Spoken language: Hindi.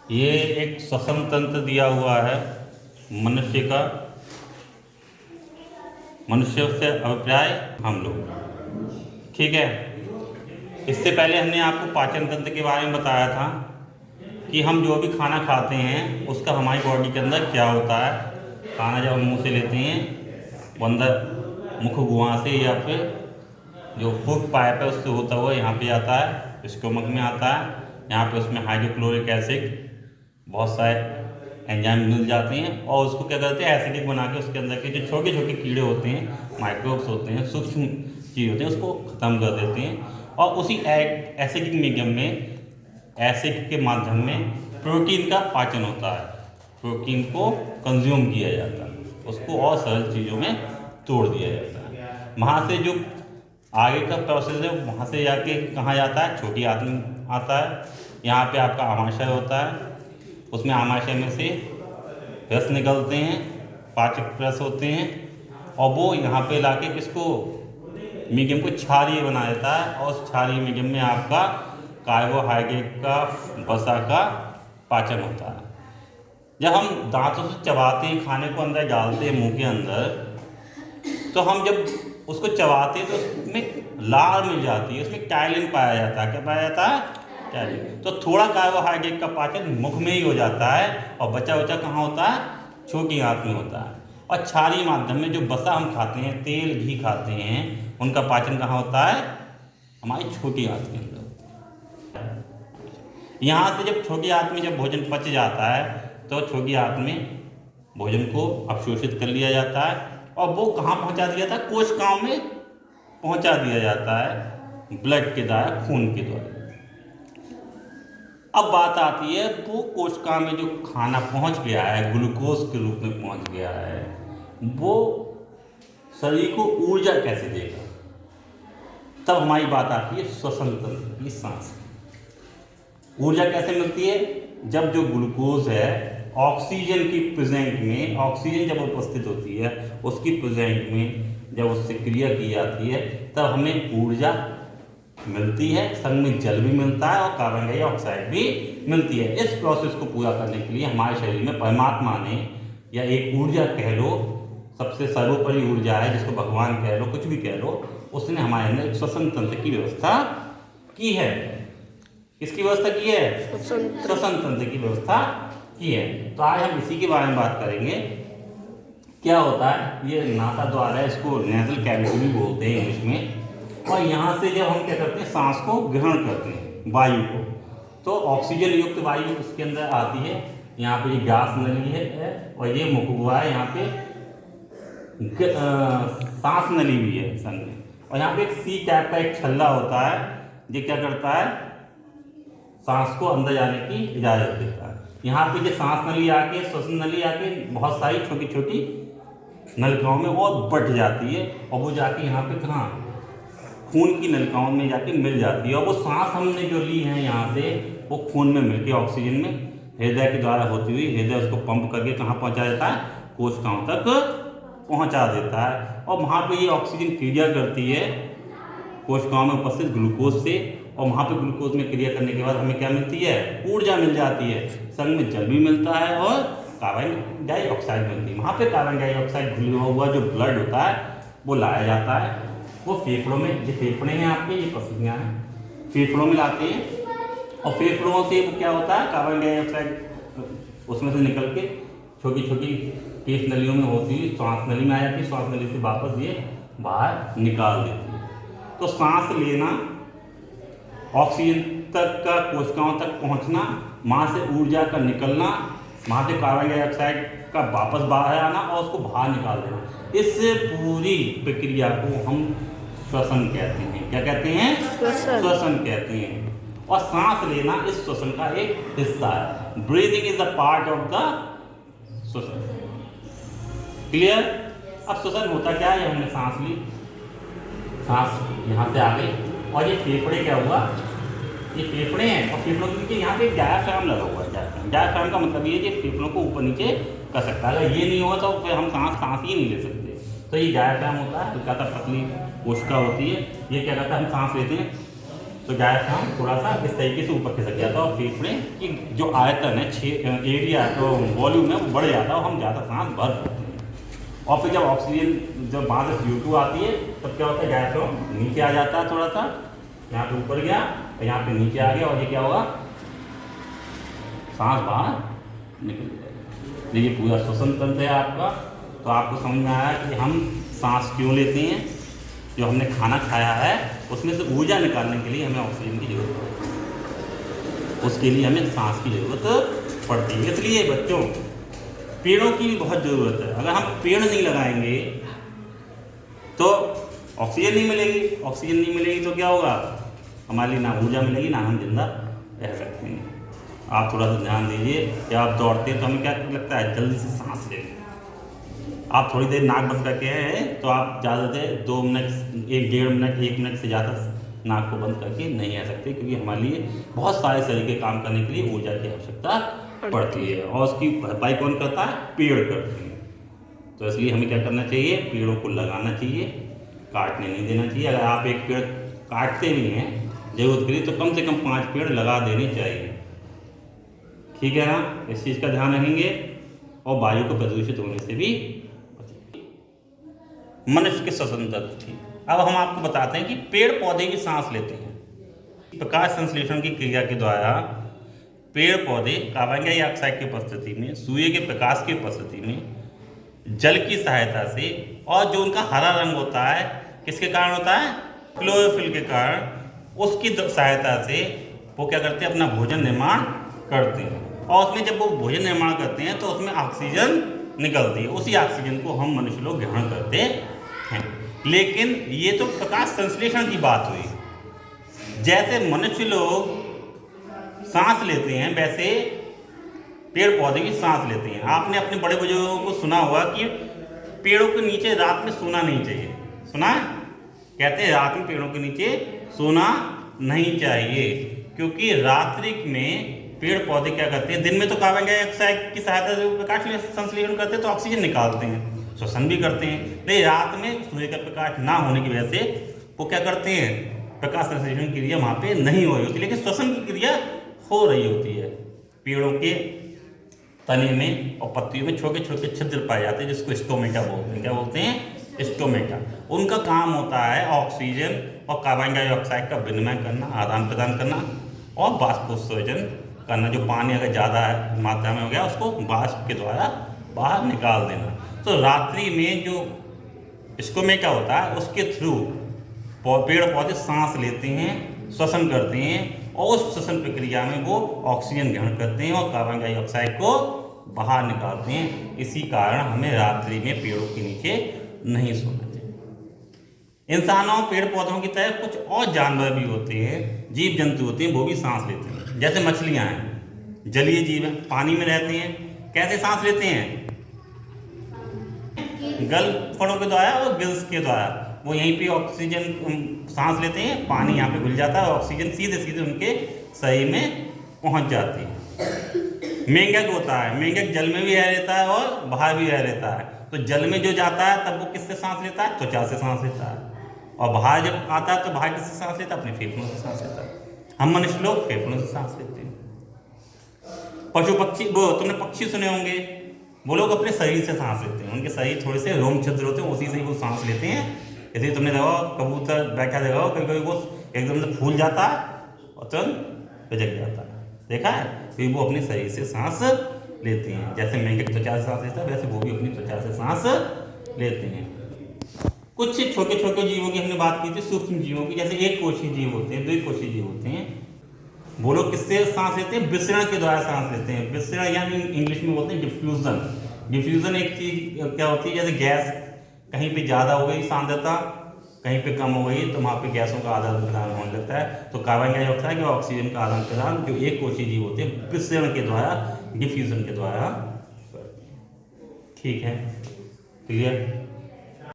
ये एक श्वसन तंत्र दिया हुआ है मनुष्य का, मनुष्य से अभिप्राय हम लोग, ठीक है। इससे पहले हमने आपको पाचन तंत्र के बारे में बताया था कि हम जो भी खाना खाते हैं उसका हमारी बॉडी के अंदर क्या होता है। खाना जब हम मुंह से लेते हैं वो अंदर मुख गुहा से या फिर जो फूड पाइप है उससे होता हुआ यहाँ पे आता है, स्टोमक में आता है। यहाँ पे उसमें हाइड्रोक्लोरिक एसिड, बहुत सारे एंजाइम मिल जाते हैं और उसको क्या करते हैं, एसिडिक बना के उसके अंदर के जो छोटे छोटे कीड़े होते हैं, माइक्रोब्स होते हैं, सूक्ष्म चीज़ होते हैं, उसको ख़त्म कर देते हैं। और उसी एसिडिक मीडियम में, एसिड के माध्यम में प्रोटीन का पाचन होता है, प्रोटीन को कंज्यूम किया जाता है, उसको और सरल चीज़ों में तोड़ दिया जाता है। वहाँ से जो आगे का प्रोसेस है वहाँ से जाके कहाँ जाता है, छोटी आंत में आता है। यहाँ पे आपका आमाशय होता है, उसमें आमाशय में से रस निकलते हैं, पाचक रस होते हैं, और वो यहाँ पे लाके किसको, मीडियम को क्षारीय बना देता है। और उस क्षारीय मीडियम में आपका कार्बोहाइड्रेट का, वसा का पाचन होता है। जब हम दांतों से चबाते हैं, खाने को अंदर डालते हैं मुंह के अंदर, तो हम जब उसको चबाते हैं तो उसमें लार मिल जाती है, उसमें टाइलिन पाया जाता है। क्या पाया जाता है? टाइलिन। तो थोड़ा कार्बोहाइड्रेट का पाचन मुख में ही हो जाता है और बचा बचा कहाँ होता है, छोटी आंत में होता है। और क्षारीय माध्यम में जो वसा हम खाते हैं, तेल घी खाते हैं, उनका पाचन कहाँ होता है, हमारी छोटी आंत के अंदर। यहाँ से जब छोटी आंत में जब भोजन पच जाता है तो छोटी आंत में भोजन को अवशोषित कर लिया जाता है और वो कहाँ पहुँचा दिया जाता है, कोशिकाओं में पहुँचा दिया जाता है, ब्लड के द्वारा, खून के द्वारा। अब बात आती है वो कोशिका में जो खाना पहुँच गया है, ग्लूकोज के रूप में पहुँच गया है, वो शरीर को ऊर्जा कैसे देगा। तब हमारी बात आती है श्वसन तंत्र की, सांस की। ऊर्जा कैसे मिलती है, जब जो ग्लूकोज है ऑक्सीजन की प्रेजेंट में, ऑक्सीजन जब उपस्थित होती है उसकी प्रेजेंट में जब उससे क्रिया की जाती है तब हमें ऊर्जा मिलती है, संग में जल भी मिलता है और कार्बन डाइऑक्साइड भी मिलती है। इस प्रोसेस को पूरा करने के लिए हमारे शरीर में परमात्मा ने, या एक ऊर्जा कह लो, सबसे सर्वोपरि ऊर्जा है जिसको भगवान कह लो, कुछ भी कह लो, उसने हमारे अंदर एक श्वसन तंत्र की व्यवस्था की है। किसकी व्यवस्था की है? श्वसन तंत्र की व्यवस्था की है। तो आज हम इसी के बारे में बात करेंगे। क्या होता है, ये नासा द्वार है, इसको नेजल कैविटी भी बोलते हैं इंग्लिश में। और यहाँ से जब हम क्या करते हैं, सांस को ग्रहण करते हैं, वायु को, तो ऑक्सीजन युक्त वायु उसके अंदर आती है। यहाँ पे ये गैस नली है और ये मुखगुहा है, यहाँ पे सांस नली भी है संग में। और यहाँ पे एक सी टाइप का एक छल्ला होता है, जो क्या करता है, सांस को अंदर जाने की इजाज़त देता है। यहाँ पे जो सांस नली आके, श्वसन नली आके बहुत सारी छोटी छोटी नलिकाओं में वो बढ़ जाती है और वो जाके यहाँ पे कहाँ, खून की नलिकाओं में जाके मिल जाती है। और वो सांस हमने जो ली है यहाँ से, वो खून में मिलके ऑक्सीजन में हृदय के द्वारा होती हुई, हृदय उसको पंप करके कहाँ पहुँचा देता है, कोशिकाओं तक पहुँचा देता है। और वहाँ पे ये ऑक्सीजन क्रिया करती है कोशिकाओं में उपस्थित ग्लूकोज से, और वहाँ पे ग्लूकोज में क्रिया करने के बाद हमें क्या मिलती है, ऊर्जा मिल जाती है, संग में जल भी मिलता है और कार्बन डाइऑक्साइड मिलती है। वहाँ पे कार्बन डाइऑक्साइड घुला हुआ जो ब्लड होता है वो लाया जाता है, वो फेफड़ों में, ये फेफड़े हैं आपके, ये पसलियाँ हैं, फेफड़ों में लाते हैं। और फेफड़ों से वो क्या होता है, कार्बन डाइऑक्साइड उसमें से निकल के छोटी छोटी केश नलियों में होती हुई श्वास नली में आ जाती है, श्वास नली से वापस ये बाहर निकाल देती है। तो सांस लेना, ऑक्सीजन तक का, कोशिकाओं तक पहुंचना, वहाँ से ऊर्जा का निकलना, वहाँ से कार्बन डाइऑक्साइड का वापस बाहर आना और उसको बाहर निकाल देना, इस पूरी प्रक्रिया को हम श्वसन कहते हैं। क्या कहते हैं? श्वसन कहते हैं। और सांस लेना इस श्वसन का एक हिस्सा है। Breathing is a part of the श्वसन। क्लियर? अब श्वसन होता क्या है, हमने सांस ली, सांस यहाँ से आ गई और ये फेफड़े क्या हुआ, ये फेफड़े हैं और फेफड़ों के नीचे यहाँ पे डायाफ्राम लगा हुआ है। डायाफ्राम का मतलब ये कि फेफड़ों को ऊपर नीचे कर सकता है। अगर ये नहीं होगा तो फिर हम सांस ही नहीं ले सकते। तो ये डायाफ्राम होता है, हल्का सा पतली कोशिका होती है, ये क्या करता है, हम सांस लेते हैं, तो डायफ्राम थोड़ा सा इस तरीके से ऊपर खिसक जाता है और फेफड़े की जो आयतन है, एरिया तो वॉल्यूम है वो बढ़ जाता है और हम ज़्यादा सांस भर सकते हैं। और फिर जब ऑक्सीजन जब वहाँ से CO2 आती है तब क्या होता है, डायफ्राम नीचे आ जाता है, थोड़ा सा यहाँ पे ऊपर गया और यहाँ पे नीचे आ गया और ये क्या होगा, सांस बाहर निकल जाएगी। ये पूरा श्वसन तंत्र है आपका। तो आपको समझ में आया कि हम सांस क्यों लेते हैं। जो हमने खाना खाया है उसमें से ऊर्जा निकालने के लिए हमें ऑक्सीजन की जरूरत पड़ती है, उसके लिए हमें सांस की जरूरत पड़ती है। इसलिए बच्चों पेड़ों की भी बहुत ज़रूरत है। अगर हम पेड़ नहीं लगाएंगे तो ऑक्सीजन नहीं मिलेगी, ऑक्सीजन नहीं मिलेगी तो क्या होगा, हमारे लिए ना ऊर्जा मिलेगी ना हम जिंदा रह सकते हैं। आप थोड़ा सा ध्यान दीजिए कि आप दौड़ते हैं तो हमें क्या लगता है, जल्दी से सांस ले लें। आप थोड़ी देर नाक बंद करके हैं तो आप ज़्यादा देर 2 मिनट, 1 मिनट से ज़्यादा नाक को बंद करके नहीं रह सकते, क्योंकि हमारे लिए बहुत सारे शरीर के काम करने के लिए ऊर्जा की आवश्यकता पड़ती है और उसकी भरपाई कौन करता है, पेड़ करते हैं। तो इसलिए हमें क्या करना चाहिए, पेड़ों को लगाना चाहिए, काटने नहीं देना चाहिए। अगर आप एक पेड़ काटते भी हैं जरूरत के लिए तो कम से कम 5 पेड़ लगा देने चाहिए, ठीक है ना। इस चीज़ का ध्यान रखेंगे और वायु को प्रदूषित होने से भी मनुष्य के श्वसन तंत्र थी। अब हम आपको बताते हैं कि पेड़ पौधे भी सांस लेते हैं। प्रकाश संश्लेषण की क्रिया के द्वारा पेड़ पौधे कार्बन डाइऑक्साइड की उपस्थिति में, सूर्य के प्रकाश की उपस्थिति में, जल की सहायता से और जो उनका हरा रंग होता है किसके कारण होता है, क्लोरोफिल के कारण, उसकी सहायता से वो क्या करते हैं, अपना भोजन निर्माण करते हैं। और उसमें जब वो भोजन निर्माण करते हैं तो उसमें ऑक्सीजन निकलती है। उसी ऑक्सीजन को हम मनुष्य लोग ग्रहण करते हैं। लेकिन ये तो प्रकाश संश्लेषण की बात हुई। जैसे मनुष्य लोग सांस लेते हैं वैसे पेड़ पौधे भी सांस लेते हैं। आपने अपने बड़े बुजुर्गों को सुना होगा कि पेड़ों के नीचे रात में सोना नहीं चाहिए। सुना है? कहते हैं रात में पेड़ों के नीचे सोना नहीं चाहिए, क्योंकि रात्रि में पेड़ पौधे क्या करते हैं, दिन में तो कार्बन डाइऑक्साइड की सहायता से प्रकाश संश्लेषण करते हैं तो ऑक्सीजन निकालते हैं, श्वसन भी करते हैं। लेकिन रात में सूर्य का प्रकाश ना होने की वजह से वो क्या करते हैं, प्रकाश संश्लेषण की क्रिया वहाँ पे नहीं हो रही होती, लेकिन श्वसन की क्रिया हो रही होती है। पेड़ों के तने में और पत्तियों में छोटे छोटे छिद्र पाए जाते हैं जिसको स्टोमेटा बोलते हैं। क्या बोलते हैं? स्टोमेटा। उनका काम होता है ऑक्सीजन और कार्बन डाइऑक्साइड का विनिमय करना, आदान प्रदान करना और बाष्पोत्सर्जन करना। जो पानी अगर ज़्यादा मात्रा में हो गया उसको बाष्प के द्वारा बाहर निकाल देना। तो रात्रि में जो स्टोमेटा होता है उसके थ्रू पेड़ पौधे सांस लेते हैं, श्वसन करते हैं और उस श्वसन प्रक्रिया में वो ऑक्सीजन ग्रहण करते हैं और कार्बन डाइऑक्साइड को बाहर निकालते हैं। इसी कारण हमें रात्रि में पेड़ों के नीचे नहीं सोना चाहिए। इंसानों पेड़ पौधों की तरह कुछ और जानवर भी होते हैं, जीव जंतु होते हैं, वो भी सांस लेते हैं। जैसे मछलियाँ हैं, जलीय जीव हैं, पानी में रहते हैं। कैसे सांस लेते हैं? गलफड़ों के द्वारा और गिल्स के द्वारा। वो यहीं पे ऑक्सीजन सांस लेते हैं, पानी यहाँ पे घुल जाता है और ऑक्सीजन सीधे सीधे उनके शरीर में पहुँच जाती है। मेंढक होता है, मेंढक जल में भी रह लेता है और बाहर भी रह लेता है। तो जल में जो जाता है तब वो किससे सांस लेता है? त्वचा से सांस लेता है। और बाहर जब आता है तो बाहर किससे सांस लेता है? अपने फेफड़ों से सांस लेता है। हम मनुष्य लोग फेफड़ों से सांस लेते हैं। पशु पक्षी, वो तुमने पक्षी सुने होंगे, वो लोग अपने शरीर से सांस लेते हैं। उनके शरीर थोड़े से रोम छिद्र होते हैं, उसी से ही वो सांस लेते हैं। इसलिए तुमने देखा कबूतर बैठा देखा हो, कभी कभी वो एकदम से फूल जाता है और तुरंत जग जाता है, देखा है? फिर वो अपने शरीर से सांस लेते हैं। जैसे मेंढक त्वचा से सांस लेता है वैसे वो भी अपनी त्वचा से सांस लेते हैं। कुछ छोटे छोटे जीवों की हमने बात की थी, सूक्ष्म जीवों की, जैसे एक कोशीय जीव होते हैं, 2 कोशीय जीव होते हैं। वो लोग किससे सांस लेते हैं? विसरण के द्वारा सांस लेते हैं। विसरण यानी इंग्लिश में बोलते हैं डिफ्यूजन। डिफ्यूजन एक चीज क्या होती है, जैसे गैस कहीं पे ज़्यादा हो गई सांद्रता, कहीं पे कम हो गई तो वहाँ पे गैसों का आदान प्रदान होने लगता है। तो कार्बन डाइऑक्साइड और ऑक्सीजन का आदान प्रदान जो एक कोशीय जीव होते हैं विसरण के द्वारा, डिफ्यूजन के द्वारा। ठीक है, क्लियर?